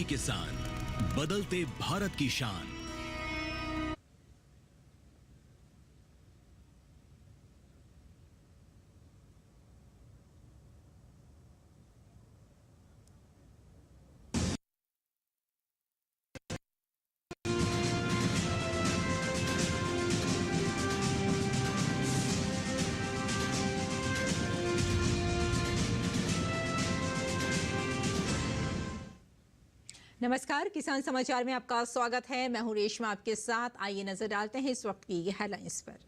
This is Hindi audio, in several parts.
किसान, बदलते भारत की शान। नमस्कार, किसान समाचार में आपका स्वागत है। मैं हूं रेशमा आपके साथ। आइए नजर डालते हैं इस वक्त की हेडलाइंस पर।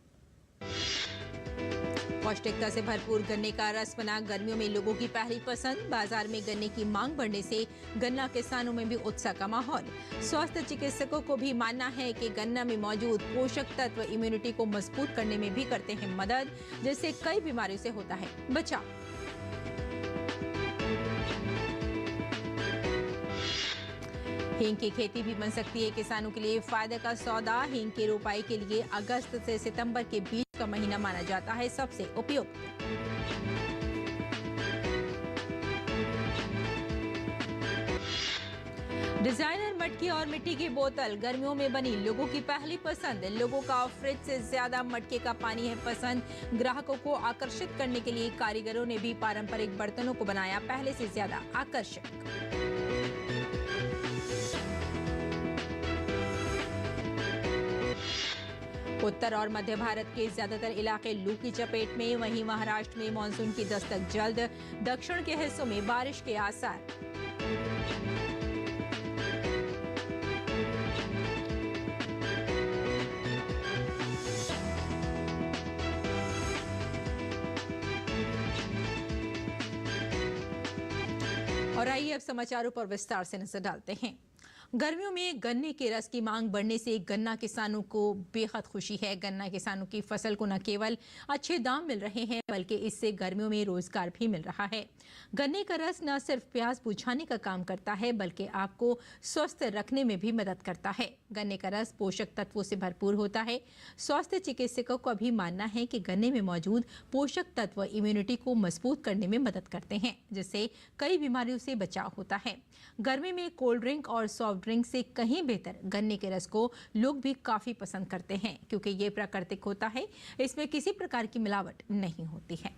पौष्टिकता से भरपूर गन्ने का रस बना गर्मियों में लोगों की पहली पसंद। बाजार में गन्ने की मांग बढ़ने से गन्ना किसानों में भी उत्साह का माहौल। स्वास्थ्य चिकित्सकों को भी मानना है कि गन्ना में मौजूद पोषक तत्व इम्यूनिटी को मजबूत करने में भी करते हैं मदद, जिससे कई बीमारियों से होता है बचाव। हींग की खेती भी बन सकती है किसानों के लिए फायदे का सौदा। हींग की रोपाई के लिए अगस्त से सितंबर के बीच का महीना माना जाता है सबसे उपयुक्त। डिजाइनर मटकी और मिट्टी की बोतल गर्मियों में बनी लोगों की पहली पसंद। लोगों का फ्रिज से ज्यादा मटके का पानी है पसंद। ग्राहकों को आकर्षित करने के लिए कारीगरों ने भी पारंपरिक बर्तनों को बनाया पहले से ज्यादा आकर्षक। उत्तर और मध्य भारत के ज्यादातर इलाके लू की चपेट में। वहीं महाराष्ट्र में मानसून की दस्तक जल्द। दक्षिण के हिस्सों में बारिश के आसार। और आइए अब समाचारों पर विस्तार से नजर डालते हैं। गर्मियों में गन्ने के रस की मांग बढ़ने से गन्ना किसानों को बेहद खुशी है। गन्ना किसानों की फसल को न केवल अच्छे दाम मिल रहे हैं, बल्कि इससे गर्मियों में रोजगार भी मिल रहा है। गन्ने का रस न सिर्फ प्यास बुझाने का काम करता है, बल्कि आपको स्वस्थ रखने में भी मदद करता है। गन्ने का रस पोषक तत्वों से भरपूर होता है। स्वास्थ्य चिकित्सकों का भी मानना है कि गन्ने में मौजूद पोषक तत्व इम्यूनिटी को मजबूत करने में मदद करते हैं, जिससे कई बीमारियों से बचाव होता है। गर्मी में कोल्ड ड्रिंक और सॉफ्ट ड्रिंक से कहीं बेहतर गन्ने के रस को लोग भी काफी पसंद करते हैं, क्योंकि ये प्राकृतिक होता है। इसमें किसी प्रकार की मिलावट नहीं होती है।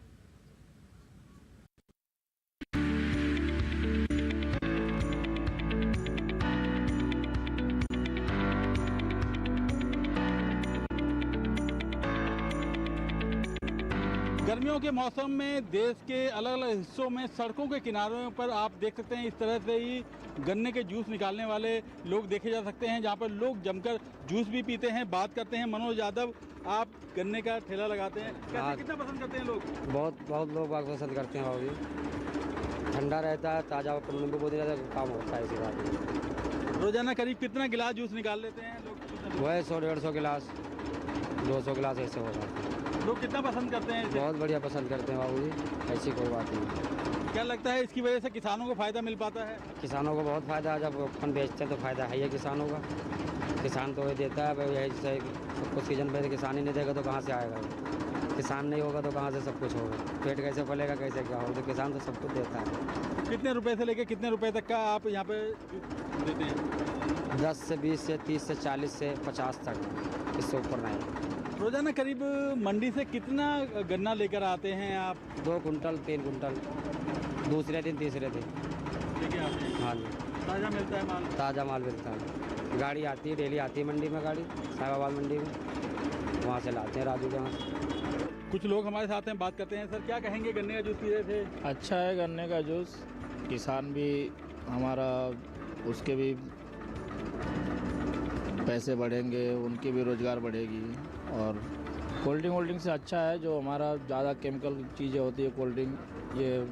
गर्मियों के मौसम में देश के अलग अलग हिस्सों में सड़कों के किनारों पर आप देख सकते हैं, इस तरह से ही गन्ने के जूस निकालने वाले लोग देखे जा सकते हैं, जहां पर लोग जमकर जूस भी पीते हैं। बात करते हैं मनोज यादव, आप गन्ने का ठेला लगाते हैं, कैसे कितना पसंद करते हैं लोग? बहुत लोग बाग पसंद करते हैं बाबू। ठंडा रहता है, ताज़ा नींबू बहुत ज़्यादा काम होता है इसी बात। रोजाना करीब कितना गिलास जूस निकाल लेते हैं लोग? वो है 100-150 गिलास, 200 गिलास ऐसे हो जाता है। लोग कितना पसंद करते हैं इसे? बहुत बढ़िया पसंद करते हैं बाबू जी, ऐसी कोई बात नहीं। क्या लगता है इसकी वजह से किसानों को फायदा मिल पाता है? किसानों को बहुत फायदा है, जब अपन बेचते हैं तो फायदा है ही किसानों का। किसान तो ये देता है भाई, यही से सब कुछ सीजन पे किसान ही नहीं देगा तो कहाँ से आएगा? किसान नहीं होगा तो कहाँ से सब कुछ होगा? पेट कैसे फलेगा, कैसे क्या होगा? तो किसान तो सब कुछ देता है। कितने रुपए से लेके कितने रुपए तक का आप यहाँ पे देते हैं? 10 से 20 से 30 से 40 से 50 तक, इससे ऊपर नहीं। रोजाना करीब मंडी से कितना गन्ना लेकर आते हैं आप? 2 कुंटल 3 कुंटल, दूसरे दिन तीसरे दिन लेके आते हैं। हाँ जी, ताज़ा मिलता है माल? ताज़ा माल मिलता है। गाड़ी आती है, डेली आती है मंडी में गाड़ी, साहिबाबाद मंडी में, वहाँ से लाते हैं राजू के वहाँ से। कुछ लोग हमारे साथ हैं, बात करते हैं। सर क्या कहेंगे, गन्ने का जूस पी रहे थे? अच्छा है गन्ने का जूस, किसान भी हमारा, उसके भी पैसे बढ़ेंगे, उनकी भी रोज़गार बढ़ेगी। और कोल्ड ड्रिंक से अच्छा है, जो हमारा ज़्यादा केमिकल चीज़ें होती है कोल्ड ड्रिंक, ये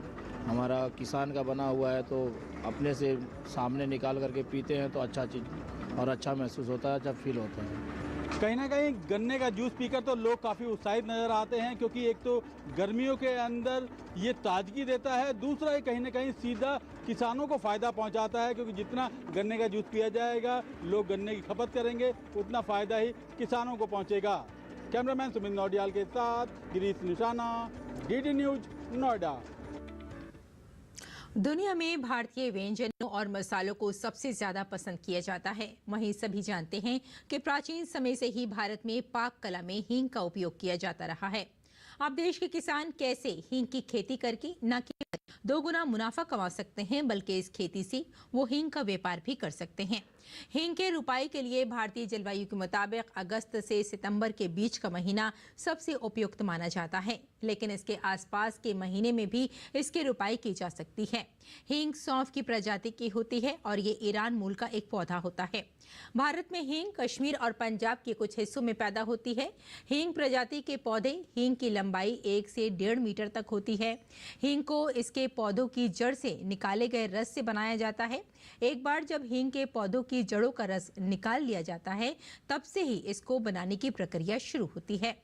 हमारा किसान का बना हुआ है, तो अपने से सामने निकाल करके पीते हैं तो अच्छा चीज़ और अच्छा महसूस होता है, अच्छा फील होता है। कहीं ना कहीं गन्ने का जूस पीकर तो लोग काफ़ी उत्साहित नज़र आते हैं, क्योंकि एक तो गर्मियों के अंदर ये ताजगी देता है, दूसरा ये कहीं ना कहीं सीधा किसानों को फ़ायदा पहुंचाता है, क्योंकि जितना गन्ने का जूस पिया जाएगा, लोग गन्ने की खपत करेंगे, उतना फ़ायदा ही किसानों को पहुंचेगा। कैमरामैन सुमित नौडियाल के साथ गिरीश निशाना, DD न्यूज, नोएडा। दुनिया में भारतीय व्यंजनों और मसालों को सबसे ज्यादा पसंद किया जाता है। वहीं सभी जानते हैं कि प्राचीन समय से ही भारत में पाक कला में हींग का उपयोग किया जाता रहा है। अब देश के किसान कैसे हींग की खेती करके न केवल 2 गुना मुनाफा कमा सकते हैं, बल्कि इस खेती से वो हींग का व्यापार भी कर सकते हैं। हींग के रुपाई के लिए भारतीय जलवायु के मुताबिक अगस्त से सितंबर के बीच का महीना सबसे उपयुक्त माना जाता है, लेकिन इसके आसपास के महीने में भी इसकी रुपाई की जा सकती है। हींग सौंफ की प्रजाति की होती है और ये ईरान मूल का एक पौधा होता है। भारत में हींग कश्मीर और पंजाब के कुछ हिस्सों में पैदा होती है। हींग प्रजाति के पौधे हींग की लंबाई 1 से 1.5 मीटर तक होती है। हींग को इसके पौधों की जड़ से निकाले गए रस से बनाया जाता है। एक बार जब हींग के पौधों की जड़ों का रस निकाल लिया जाता है, तब से ही इसको बनाने की प्रक्रिया शुरू होती है।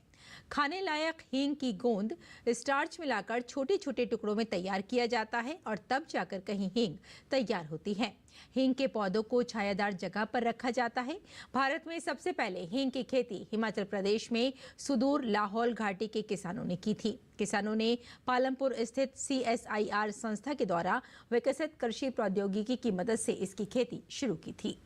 खाने लायक हींग की गोंद स्टार्च मिलाकर छोटे छोटे टुकड़ों में तैयार किया जाता है और तब जाकर कहीं हींग तैयार होती है। हींग के पौधों को छायादार जगह पर रखा जाता है। भारत में सबसे पहले हींग की खेती हिमाचल प्रदेश में सुदूर लाहौल घाटी के किसानों ने की थी। किसानों ने पालमपुर स्थित CSIR संस्था के द्वारा विकसित कृषि प्रौद्योगिकी की मदद से इसकी खेती शुरू की थी।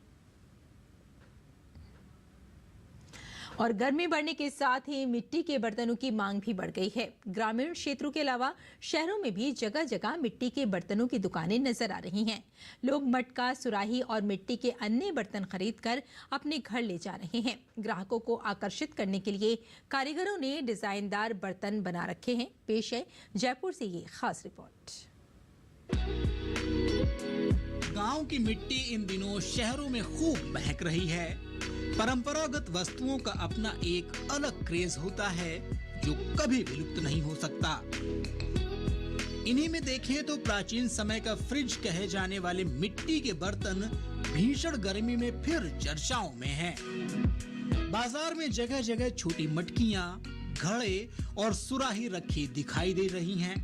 और गर्मी बढ़ने के साथ ही मिट्टी के बर्तनों की मांग भी बढ़ गई है। ग्रामीण क्षेत्रों के अलावा शहरों में भी जगह जगह मिट्टी के बर्तनों की दुकानें नजर आ रही हैं। लोग मटका, सुराही और मिट्टी के अन्य बर्तन खरीदकर अपने घर ले जा रहे हैं। ग्राहकों को आकर्षित करने के लिए कारीगरों ने डिजाइनदार बर्तन बना रखे हैं। पेश है जयपुर से ये खास रिपोर्ट। गांव की मिट्टी इन दिनों शहरों में खूब महक रही है। परंपरागत वस्तुओं का अपना एक अलग क्रेज होता है जो कभी विलुप्त नहीं हो सकता। इन्हीं में देखें तो प्राचीन समय का फ्रिज कहे जाने वाले मिट्टी के बर्तन भीषण गर्मी में फिर चर्चाओं में हैं। बाजार में जगह जगह छोटी मटकियां, घड़े और सुराही रखी दिखाई दे रही हैं।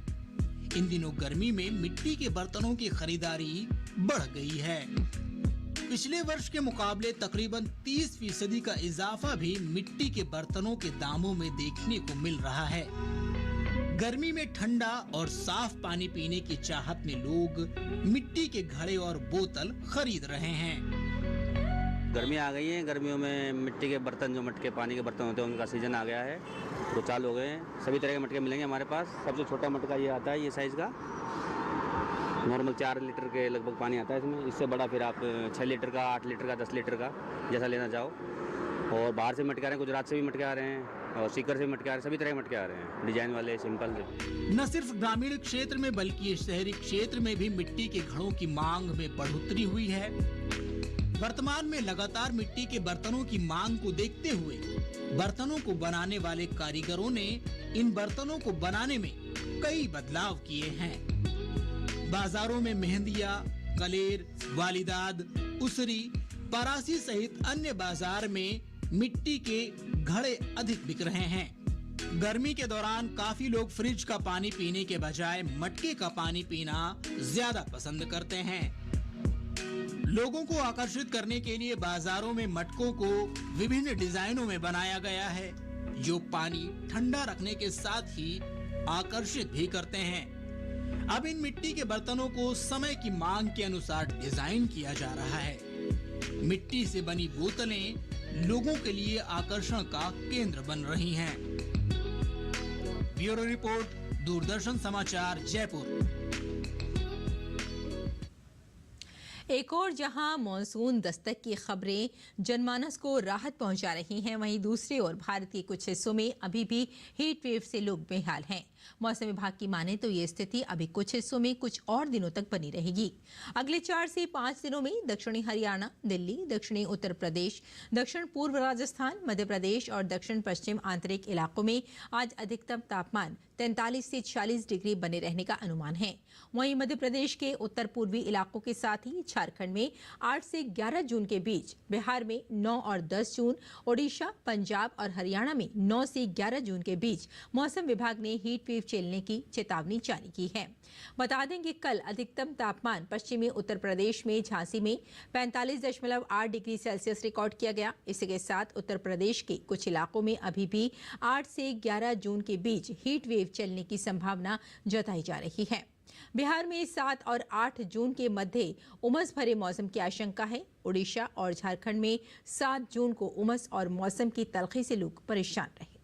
इन दिनों गर्मी में मिट्टी के बर्तनों की खरीदारी बढ़ गई है। पिछले वर्ष के मुकाबले तकरीबन 30% का इजाफा भी मिट्टी के बर्तनों के दामों में देखने को मिल रहा है। गर्मी में ठंडा और साफ पानी पीने की चाहत में लोग मिट्टी के घड़े और बोतल खरीद रहे हैं। गर्मी आ गई है। गर्मियों में मिट्टी के बर्तन, जो मटके पानी के बर्तन होते हैं, उनका सीजन आ गया है, तो चालू हो गए हैं। सभी तरह के मटके मिलेंगे हमारे पास। सबसे छोटा मटका ये आता है, ये साइज का नॉर्मल 4 लीटर के लगभग पानी आता है इसमें। इससे बड़ा फिर आप 6 लीटर का, 8 लीटर का, 10 लीटर का, जैसा लेना चाहो। और बाहर से मटके आ रहे हैं, गुजरात से भी मटके आ रहे हैं और सीकर से भी मटके आ रहे हैं। सभी तरह के मटके आ रहे हैं, डिजाइन वाले, सिंपल। न सिर्फ ग्रामीण क्षेत्र में बल्कि शहरी क्षेत्र में भी मिट्टी के घड़ों की मांग में बढ़ोतरी हुई है। वर्तमान में लगातार मिट्टी के बर्तनों की मांग को देखते हुए बर्तनों को बनाने वाले कारीगरों ने इन बर्तनों को बनाने में कई बदलाव किए हैं। बाजारों में मेहंदिया, कलेर, वालिदाद, उसरी, परासी सहित अन्य बाजार में मिट्टी के घड़े अधिक बिक रहे हैं। गर्मी के दौरान काफी लोग फ्रिज का पानी पीने के बजाय मटके का पानी पीना ज्यादा पसंद करते हैं। लोगों को आकर्षित करने के लिए बाजारों में मटकों को विभिन्न डिजाइनों में बनाया गया है, जो पानी ठंडा रखने के साथ ही आकर्षित भी करते हैं। अब इन मिट्टी के बर्तनों को समय की मांग के अनुसार डिजाइन किया जा रहा है। मिट्टी से बनी बोतलें लोगों के लिए आकर्षण का केंद्र बन रही हैं। ब्यूरो रिपोर्ट, दूरदर्शन समाचार, जयपुर। एक और जहां मॉनसून दस्तक की खबरें जनमानस को राहत पहुंचा रही हैं, वहीं दूसरी ओर भारत के कुछ हिस्सों में अभी भी हीट वेव से लोग बेहाल हैं। मौसम विभाग की माने तो ये स्थिति अभी कुछ हिस्सों में कुछ और दिनों तक बनी रहेगी। अगले 4 से 5 दिनों में दक्षिणी हरियाणा, दिल्ली, दक्षिणी उत्तर प्रदेश, दक्षिण पूर्व राजस्थान, मध्य प्रदेश और दक्षिण पश्चिम आंतरिक इलाकों में आज अधिकतम तापमान 43 से 40 डिग्री बने रहने का अनुमान है। वहीं मध्य प्रदेश के उत्तर पूर्वी इलाकों के साथ ही झारखंड में 8 से 11 जून के बीच, बिहार में 9 और 10 जून, ओडिशा, पंजाब और हरियाणा में 9 से 11 जून के बीच मौसम विभाग ने हीट वेव चलने की चेतावनी जारी की है। बता दें कि कल अधिकतम तापमान पश्चिमी उत्तर प्रदेश में झांसी में 45.8 डिग्री सेल्सियस रिकॉर्ड किया गया। इसी के साथ उत्तर प्रदेश के कुछ इलाकों में अभी भी 8 से 11 जून के बीच हीट वेव चलने की संभावना जताई जा रही है। बिहार में 7 और 8 जून के मध्य उमस भरे मौसम की आशंका है। ओडिशा और झारखंड में 7 जून को उमस और मौसम की तलखी से लोग परेशान रहे।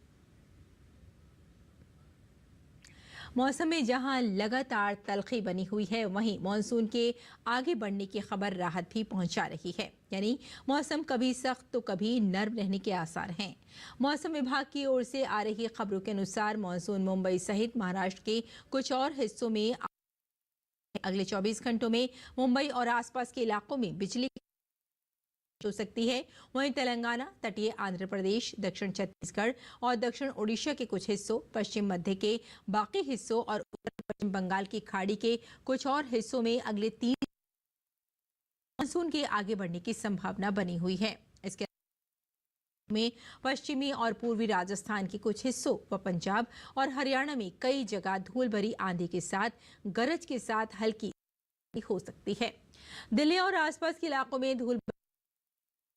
मौसम में जहां लगातार तलखी बनी हुई है, वहीं मानसून के आगे बढ़ने की खबर राहत भी पहुंचा रही है। यानी मौसम कभी सख्त तो कभी नर्म रहने के आसार हैं। मौसम विभाग की ओर से आ रही खबरों के अनुसार मानसून मुंबई सहित महाराष्ट्र के कुछ और हिस्सों में अगले 24 घंटों में मुंबई और आसपास के इलाकों में बिजली हो सकती है। वहीं तेलंगाना, तटीय आंध्र प्रदेश, दक्षिण छत्तीसगढ़ और दक्षिण ओडिशा के कुछ हिस्सों, पश्चिम मध्य के बाकी हिस्सों और उत्तर पश्चिम बंगाल की खाड़ी के कुछ और हिस्सों में अगले 3 मानसून के आगे बढ़ने की संभावना बनी हुई है। इसके में पश्चिमी और पूर्वी राजस्थान के कुछ हिस्सों व पंजाब और हरियाणा में कई जगह धूल भरी आंधी के साथ गरज के साथ हल्की हो सकती है। दिल्ली और आसपास के इलाकों में धूल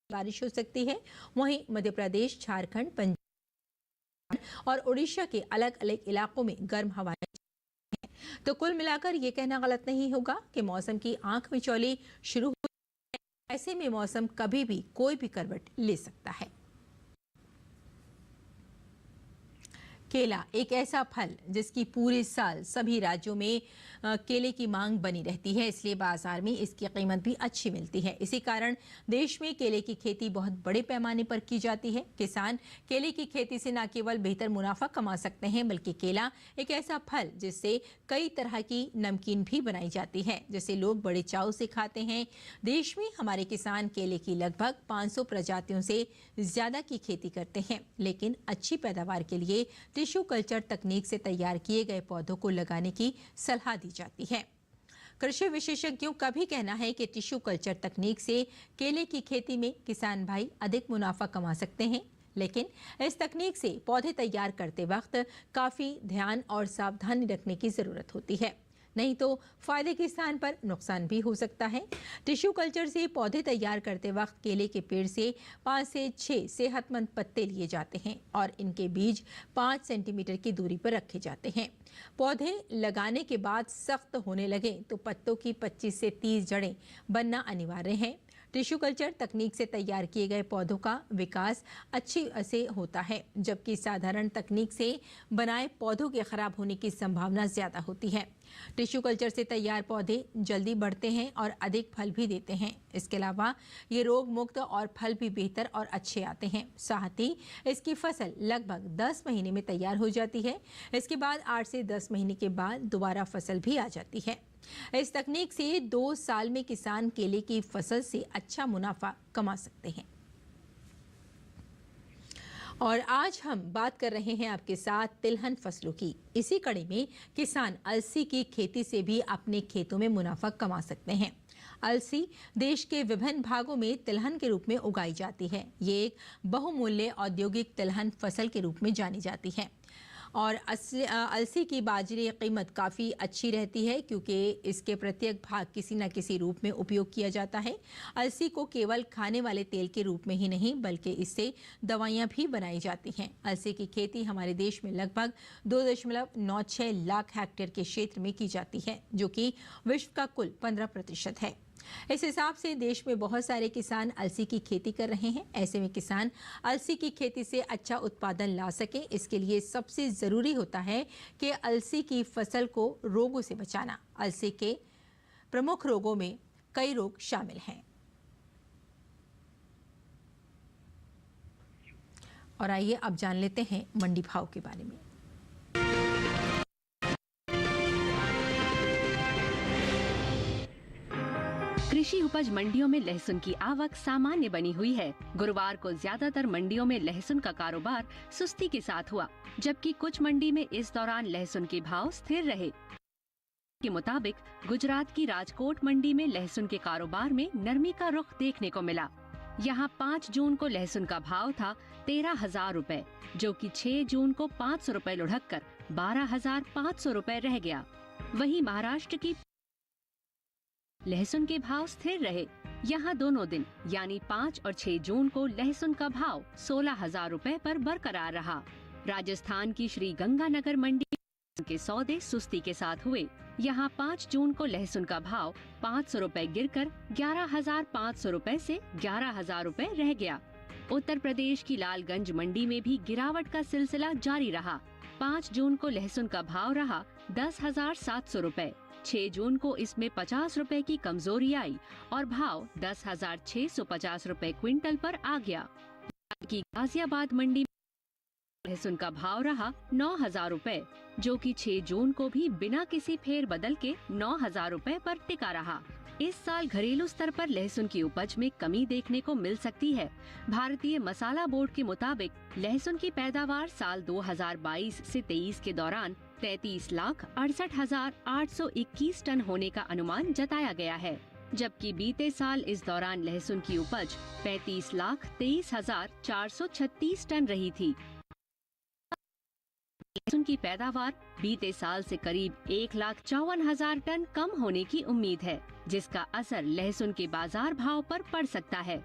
बारिश हो सकती है। वहीं मध्य प्रदेश, झारखंड, पंजाब और ओडिशा के अलग अलग इलाकों में गर्म हवाएं हैं। तो कुल मिलाकर ये कहना गलत नहीं होगा कि मौसम की आंख मिचौली शुरू हुई है। ऐसे में मौसम कभी भी कोई भी करवट ले सकता है। केला एक ऐसा फल जिसकी पूरे साल सभी राज्यों में केले की मांग बनी रहती है, इसलिए बाजार में इसकी कीमत भी अच्छी मिलती है। इसी कारण देश में केले की खेती बहुत बड़े पैमाने पर की जाती है। किसान केले की खेती से न केवल बेहतर मुनाफा कमा सकते हैं, बल्कि केला एक ऐसा फल जिससे कई तरह की नमकीन भी बनाई जाती है, जिसे लोग बड़े चाव से खाते हैं। देश में हमारे किसान केले की लगभग 500 प्रजातियों से ज्यादा की खेती करते हैं, लेकिन अच्छी पैदावार के लिए टिश्यू कल्चर तकनीक से तैयार किए गए पौधों को लगाने की सलाह दी जाती है। कृषि विशेषज्ञों का भी कहना है कि टिश्यू कल्चर तकनीक से केले की खेती में किसान भाई अधिक मुनाफा कमा सकते हैं, लेकिन इस तकनीक से पौधे तैयार करते वक्त काफी ध्यान और सावधानी रखने की जरूरत होती है, नहीं तो फायदे के स्थान पर नुकसान भी हो सकता है। टिश्यू कल्चर से पौधे तैयार करते वक्त केले के पेड़ से 5 से 6 सेहतमंद पत्ते लिए जाते हैं और इनके बीज 5 सेंटीमीटर की दूरी पर रखे जाते हैं। पौधे लगाने के बाद सख्त होने लगे तो पत्तों की 25 से 30 जड़ें बनना अनिवार्य है। टिश्यू कल्चर तकनीक से तैयार किए गए पौधों का विकास अच्छी से होता है, जबकि साधारण तकनीक से बनाए पौधों के खराब होने की संभावना ज्यादा होती है। टिश्यू कल्चर से तैयार पौधे जल्दी बढ़ते हैं और अधिक फल भी देते हैं। इसके अलावा ये रोग मुक्त और फल भी बेहतर और अच्छे आते हैं। साथ ही इसकी फसल लगभग 10 महीने में तैयार हो जाती है। इसके बाद 8 से 10 महीने के बाद दोबारा फसल भी आ जाती है। इस तकनीक से 2 साल में किसान केले की फसल से अच्छा मुनाफा कमा सकते हैं। और आज हम बात कर रहे हैं आपके साथ तिलहन फसलों की। इसी कड़ी में किसान अलसी की खेती से भी अपने खेतों में मुनाफा कमा सकते हैं। अलसी देश के विभिन्न भागों में तिलहन के रूप में उगाई जाती है। ये एक बहुमूल्य औद्योगिक तिलहन फसल के रूप में जानी जाती है और अलसी की बाजरे कीमत काफ़ी अच्छी रहती है, क्योंकि इसके प्रत्येक भाग किसी न किसी रूप में उपयोग किया जाता है। अलसी को केवल खाने वाले तेल के रूप में ही नहीं, बल्कि इससे दवाइयाँ भी बनाई जाती हैं। अलसी की खेती हमारे देश में लगभग 2.96 लाख हेक्टेयर के क्षेत्र में की जाती है, जो कि विश्व का कुल 15% है। इस हिसाब से देश में बहुत सारे किसान अलसी की खेती कर रहे हैं। ऐसे में किसान अलसी की खेती से अच्छा उत्पादन ला सके, इसके लिए सबसे ज़रूरी होता है कि अलसी की फसल को रोगों से बचाना। अलसी के प्रमुख रोगों में कई रोग शामिल हैं। और आइए अब जान लेते हैं मंडी भाव के बारे में। कृषि उपज मंडियों में लहसुन की आवक सामान्य बनी हुई है। गुरुवार को ज्यादातर मंडियों में लहसुन का कारोबार सुस्ती के साथ हुआ, जबकि कुछ मंडी में इस दौरान लहसुन के भाव स्थिर रहे। के मुताबिक गुजरात की राजकोट मंडी में लहसुन के कारोबार में नरमी का रुख देखने को मिला। यहाँ 5 जून को लहसुन का भाव था 13,000 रुपए, जो कि 6 जून को 500 रुपए लुढ़क कर 12,500 रुपए रह गया। वहीं महाराष्ट्र की लहसुन के भाव स्थिर रहे। यहाँ दोनों दिन यानी 5 और 6 जून को लहसुन का भाव 16,000 रुपए पर बरकरार रहा। राजस्थान की श्री गंगानगर मंडी के सौदे सुस्ती के साथ हुए। यहाँ 5 जून को लहसुन का भाव 500 रुपए गिरकर 11,500 रुपए से 11,000 रुपए रह गया। उत्तर प्रदेश की लालगंज मंडी में भी गिरावट का सिलसिला जारी रहा। 5 जून को लहसुन का भाव रहा 10,700 रुपए। 6 जून को इसमें 50 रुपए की कमजोरी आई और भाव 10,650 रुपए क्विंटल पर आ गया। की गाजियाबाद मंडी में लहसुन का भाव रहा 9,000 रुपए, जो कि 6 जून को भी बिना किसी फेर बदल के 9,000 रुपए पर टिका रहा। इस साल घरेलू स्तर पर लहसुन की उपज में कमी देखने को मिल सकती है। भारतीय मसाला बोर्ड के मुताबिक लहसुन की पैदावार साल 2022 से 23 के दौरान 33,68,821 टन होने का अनुमान जताया गया है, जबकि बीते साल इस दौरान लहसुन की उपज 35,23,436 टन रही थी। लहसुन की पैदावार बीते साल से करीब 1,54,000 टन कम होने की उम्मीद है, जिसका असर लहसुन के बाजार भाव पर पड़ सकता है।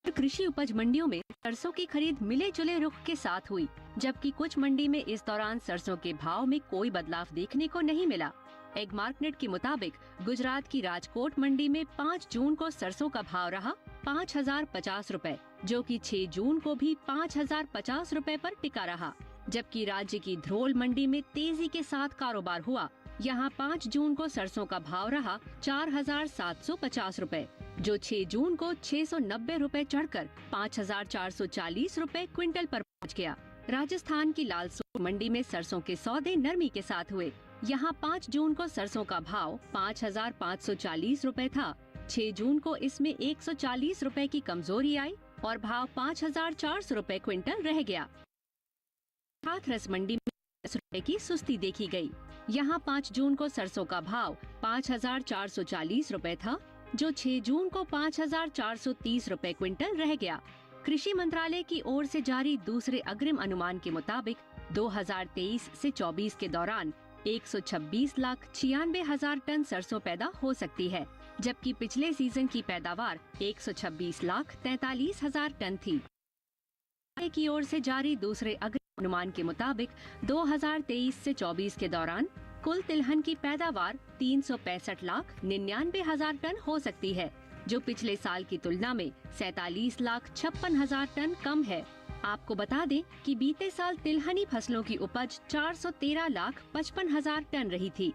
कृषि उपज मंडियों में सरसों की खरीद मिले जुले रुख के साथ हुई, जबकि कुछ मंडी में इस दौरान सरसों के भाव में कोई बदलाव देखने को नहीं मिला। एग मार्केट के मुताबिक गुजरात की राजकोट मंडी में 5 जून को सरसों का भाव रहा 5,050 रुपए, जो कि 6 जून को भी 5,050 रुपए पर टिका रहा। जबकि राज्य की ध्रोल मंडी में तेजी के साथ कारोबार हुआ। यहाँ 5 जून को सरसों का भाव रहा 4,750 रुपए, जो 6 जून को 690 रुपए चढ़कर 5,440 रुपए क्विंटल पर पहुँच गया। राजस्थान की लालसोट मंडी में सरसों के सौदे नरमी के साथ हुए। यहाँ 5 जून को सरसों का भाव 5,540 रुपए था। 6 जून को इसमें 140 रुपए की कमजोरी आई और भाव 5,400 रुपए क्विंटल रह गया। हाथरस मंडी में 10 रुपए की सुस्ती देखी गई। यहाँ 5 जून को सरसों का भाव 5,440 रुपए था, जो 6 जून को 5,430 रुपए क्विंटल रह गया। कृषि मंत्रालय की ओर से जारी दूसरे अग्रिम अनुमान के मुताबिक 2023 से 24 के दौरान 126,96,000 टन सरसों पैदा हो सकती है, जबकि पिछले सीजन की पैदावार 126,43,000 टन थी। की ओर से जारी दूसरे अग्रिम अनुमान के मुताबिक 2023 से 24 के दौरान कुल तिलहन की पैदावार 365,99,000 टन हो सकती है, जो पिछले साल की तुलना में 47,56,000 टन कम है। आपको बता दें कि बीते साल तिलहनी फसलों की उपज 413,55,000 टन रही थी।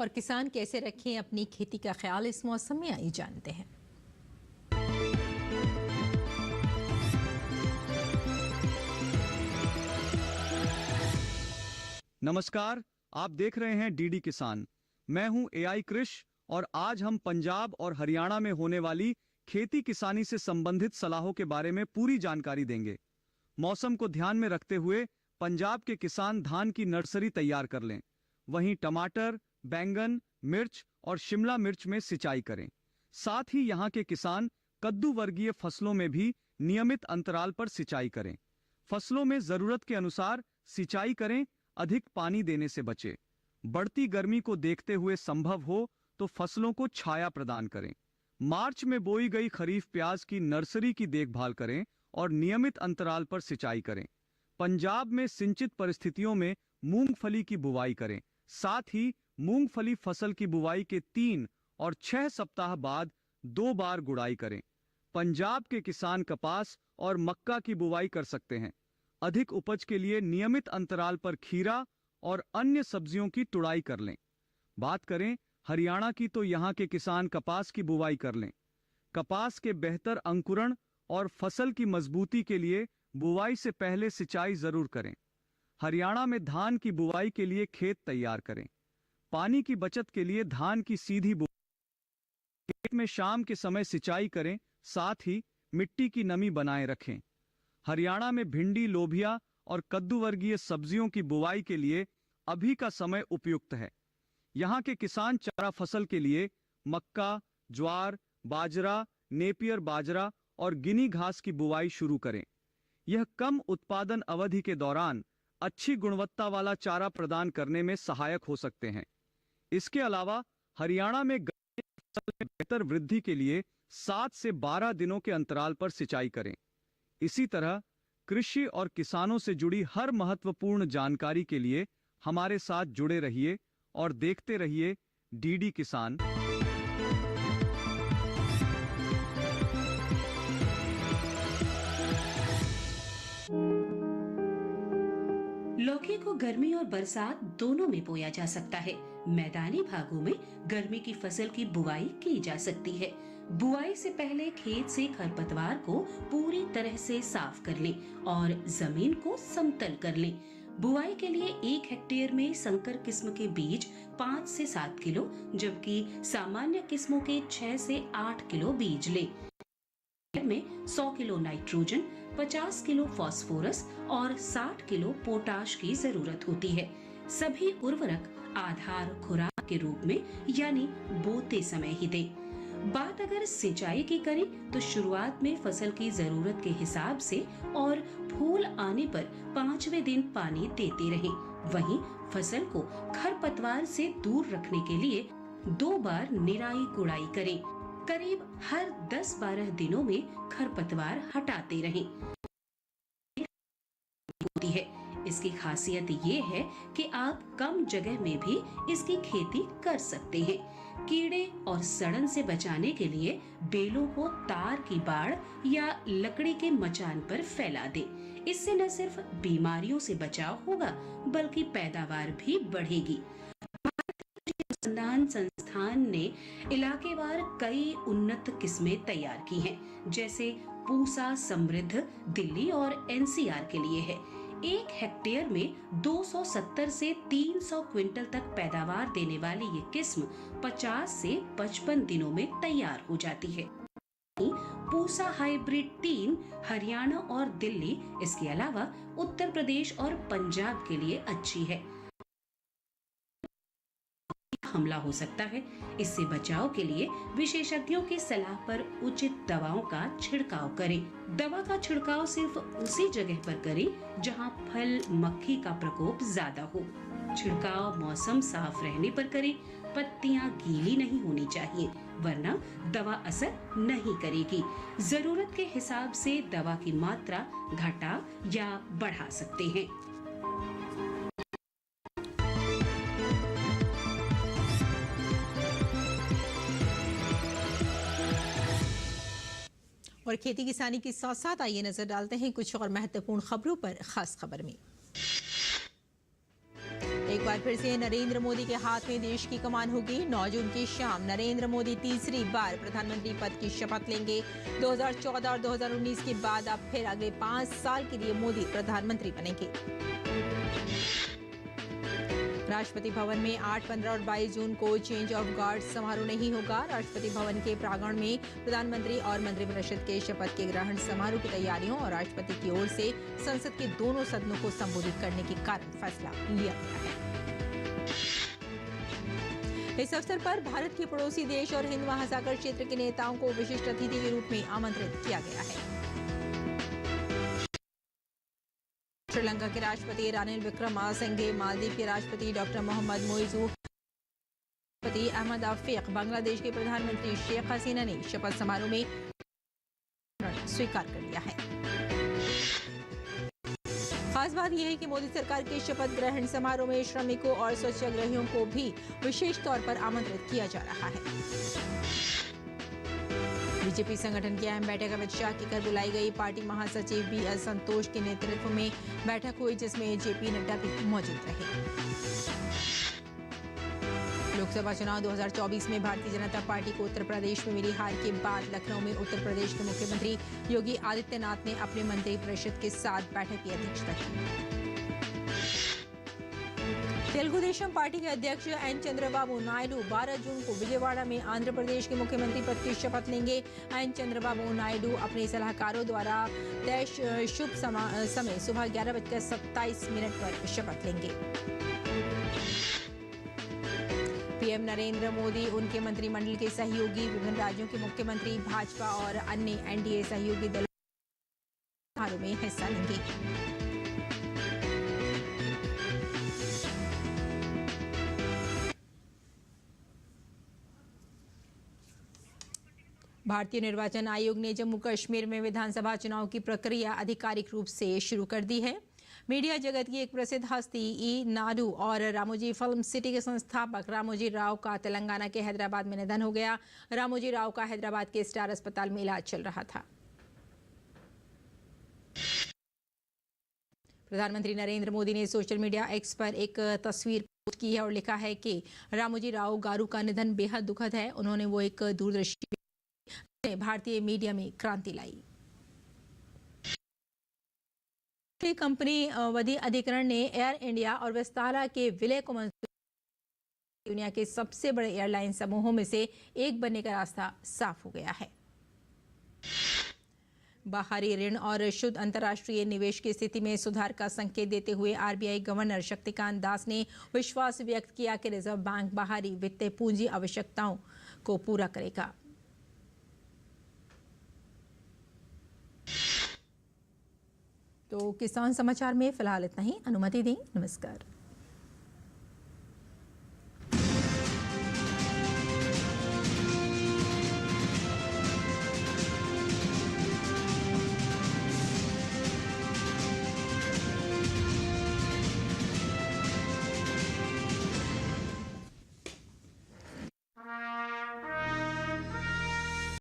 और किसान कैसे रखें अपनी खेती का ख्याल इस मौसम में, आइए जानते हैं। नमस्कार, आप देख रहे हैं डीडी किसान। मैं हूं एआई कृष और आज हम पंजाब और हरियाणा में होने वाली खेती किसानी से संबंधित सलाहों के बारे में पूरी जानकारी देंगे। मौसम को ध्यान में रखते हुए पंजाब के किसान धान की नर्सरी तैयार कर लें। वहीं टमाटर, बैंगन, मिर्च और शिमला मिर्च में सिंचाई करें। साथ ही यहाँ के किसान कद्दू वर्गीय फसलों में भी नियमित अंतराल पर सिंचाई करें। फसलों में जरूरत के अनुसार सिंचाई करें, अधिक पानी देने से बचें। बढ़ती गर्मी को देखते हुए संभव हो तो फसलों को छाया प्रदान करें। मार्च में बोई गई खरीफ प्याज की नर्सरी की देखभाल करें और नियमित अंतराल पर सिंचाई करें। पंजाब में सिंचित परिस्थितियों में मूंगफली की बुवाई करें। साथ ही मूंगफली फसल की बुवाई के 3 और 6 सप्ताह बाद 2 बार गुड़ाई करें। पंजाब के किसान कपास और मक्का की बुवाई कर सकते हैं। अधिक उपज के लिए नियमित अंतराल पर खीरा और अन्य सब्जियों की तुड़ाई कर लें। बात करें हरियाणा की तो यहाँ के किसान कपास की बुवाई कर लें। कपास के बेहतर अंकुरण और फसल की मजबूती के लिए बुवाई से पहले सिंचाई जरूर करें। हरियाणा में धान की बुवाई के लिए खेत तैयार करें। पानी की बचत के लिए धान की सीधी बुवाई, खेत में शाम के समय सिंचाई करें। साथ ही मिट्टी की नमी बनाए रखें। हरियाणा में भिंडी, लोबिया और कद्दू वर्गीय सब्जियों की बुवाई के लिए अभी का समय उपयुक्त है। यहाँ के किसान चारा फसल के लिए मक्का, ज्वार, बाजरा, नेपियर बाजरा और गिनी घास की बुवाई शुरू करें। यह कम उत्पादन अवधि के दौरान अच्छी गुणवत्ता वाला चारा प्रदान करने में सहायक हो सकते हैं। इसके अलावा हरियाणा में गर्मी बेहतर वृद्धि के लिए 7 से 12 दिनों के अंतराल पर सिंचाई करें। इसी तरह कृषि और किसानों से जुड़ी हर महत्वपूर्ण जानकारी के लिए हमारे साथ जुड़े रहिए और देखते रहिए डीडी किसान। लौकी को गर्मी और बरसात दोनों में बोया जा सकता है। मैदानी भागों में गर्मी की फसल की बुआई की जा सकती है। बुआई से पहले खेत से खरपतवार को पूरी तरह से साफ कर लें और जमीन को समतल कर लें। बुआई के लिए 1 हेक्टेयर में संकर किस्म के बीज 5 से 7 किलो, जबकि सामान्य किस्मों के 6 से 8 किलो बीज लें। में 100 किलो नाइट्रोजन, 50 किलो फास्फोरस और 60 किलो पोटाश की जरूरत होती है। सभी उर्वरक आधार खुराक के रूप में यानी बोते समय ही दें। बात अगर सिंचाई की करें तो शुरुआत में फसल की जरूरत के हिसाब से और फूल आने पर 5वें दिन पानी देते रहें। वहीं फसल को खरपतवार से दूर रखने के लिए 2 बार निराई गुड़ाई करें। करीब हर 10-12 दिनों में खरपतवार हटाते रहें। होती है। इसकी खासियत ये है कि आप कम जगह में भी इसकी खेती कर सकते हैं। कीड़े और सड़न से बचाने के लिए बेलों को तार की बाड़ या लकड़ी के मचान पर फैला दें। इससे न सिर्फ बीमारियों से बचाव होगा बल्कि पैदावार भी बढ़ेगी। अनुसंधान संस्थान ने इलाकेवार कई उन्नत किस्में तैयार की हैं, जैसे पूसा समृद्ध दिल्ली और एनसीआर के लिए है। 1 हेक्टेयर में 270 से 300 क्विंटल तक पैदावार देने वाली ये किस्म 50 से 55 दिनों में तैयार हो जाती है। पूसा हाइब्रिड 3 हरियाणा और दिल्ली, इसके अलावा उत्तर प्रदेश और पंजाब के लिए अच्छी है। हमला हो सकता है। इससे बचाव के लिए विशेषज्ञों की सलाह पर उचित दवाओं का छिड़काव करें। दवा का छिड़काव सिर्फ उसी जगह पर करें जहां फल मक्खी का प्रकोप ज्यादा हो। छिड़काव मौसम साफ रहने पर करें। पत्तियां गीली नहीं होनी चाहिए, वरना दवा असर नहीं करेगी। जरूरत के हिसाब से दवा की मात्रा घटा या बढ़ा सकते हैं। और खेती किसानी के साथ साथ आइए नजर डालते हैं कुछ और महत्वपूर्ण खबरों पर। खास खबर में एक बार फिर से नरेंद्र मोदी के हाथ में देश की कमान होगी। 9 जून की शाम नरेंद्र मोदी तीसरी बार प्रधानमंत्री पद की शपथ लेंगे। 2014 और 2019 के बाद अब फिर अगले 5 साल के लिए मोदी प्रधानमंत्री बनेंगे। राष्ट्रपति भवन में 8, 15 और 22 जून को चेंज ऑफ गार्ड समारोह नहीं होगा। राष्ट्रपति भवन के प्रांगण में प्रधानमंत्री और मंत्रिपरिषद के शपथ के ग्रहण समारोह की तैयारियों और राष्ट्रपति की ओर से संसद के दोनों सदनों को संबोधित करने के कारण फैसला लिया गया है। इस अवसर पर भारत के पड़ोसी देश और हिंद महासागर क्षेत्र के नेताओं को विशिष्ट अतिथि के रूप में आमंत्रित किया गया है। श्रीलंका के राष्ट्रपति रानिल विक्रमासिंघे, मालदीव के राष्ट्रपति डॉक्टर मोहम्मद मोइजू, राष्ट्रपति अहमद अफीक, बांग्लादेश के प्रधानमंत्री शेख हसीना ने शपथ समारोह में स्वीकार कर लिया है। खास बात यह है कि मोदी सरकार के शपथ ग्रहण समारोह में श्रमिकों और स्वच्छाग्रहियों को भी विशेष तौर पर आमंत्रित किया जा रहा है। बीजेपी संगठन की अहम बैठक अमित शाह की कर बुलाई गई। पार्टी महासचिव बी.एल. संतोष के नेतृत्व में बैठक हुई, जिसमें जेपी नड्डा भी मौजूद रहे। लोकसभा चुनाव 2024 में भारतीय जनता पार्टी को उत्तर प्रदेश में मिली हार के बाद लखनऊ में उत्तर प्रदेश के मुख्यमंत्री योगी आदित्यनाथ ने अपने मंत्रिपरिषद के साथ बैठक की अध्यक्षता की। तेलुगु देशम पार्टी के अध्यक्ष एन चंद्रबाबू नायडू 12 जून को विजयवाड़ा में आंध्र प्रदेश के मुख्यमंत्री पद की शपथ लेंगे। एन चंद्रबाबू नायडू अपने सलाहकारों द्वारा तय शुभ समय सुबह 11:27 पर शपथ लेंगे। पीएम नरेंद्र मोदी, उनके मंत्रिमंडल के सहयोगी, विभिन्न राज्यों के मुख्यमंत्री, भाजपा और अन्य एनडीए सहयोगी दलों समारोह में हिस्सा लेंगे। भारतीय निर्वाचन आयोग ने जम्मू कश्मीर में विधानसभा चुनाव की प्रक्रिया आधिकारिक रूप से शुरू कर दी है। मीडिया जगत की एक प्रसिद्ध हस्ती ई नायडू और रामोजी फिल्म सिटी के संस्थापक रामोजी राव का तेलंगाना के हैदराबाद में निधन हो गया। रामोजी राव का हैदराबाद के स्टार अस्पताल में इलाज चल रहा था। प्रधानमंत्री नरेंद्र मोदी ने सोशल मीडिया एक्स पर एक तस्वीर पोस्ट की है और लिखा है कि रामोजी राव गारू का निधन बेहद दुखद है। उन्होंने वो एक दूरदर्शी भारतीय मीडिया में क्रांति लाई। कंपनी वधी अधिकरण ने एयर इंडिया और विस्तारा के विलय को मंजूरी। दुनिया के सबसे बड़े एयरलाइन समूहों में से एक बनने का रास्ता साफ हो गया है। बाहरी ऋण और शुद्ध अंतर्राष्ट्रीय निवेश की स्थिति में सुधार का संकेत देते हुए आरबीआई गवर्नर शक्तिकांत दास ने विश्वास व्यक्त किया कि रिजर्व बैंक बाहरी वित्तीय पूंजी आवश्यकताओं को पूरा करेगा। तो किसान समाचार में फिलहाल इतना ही। अनुमति दें। नमस्कार।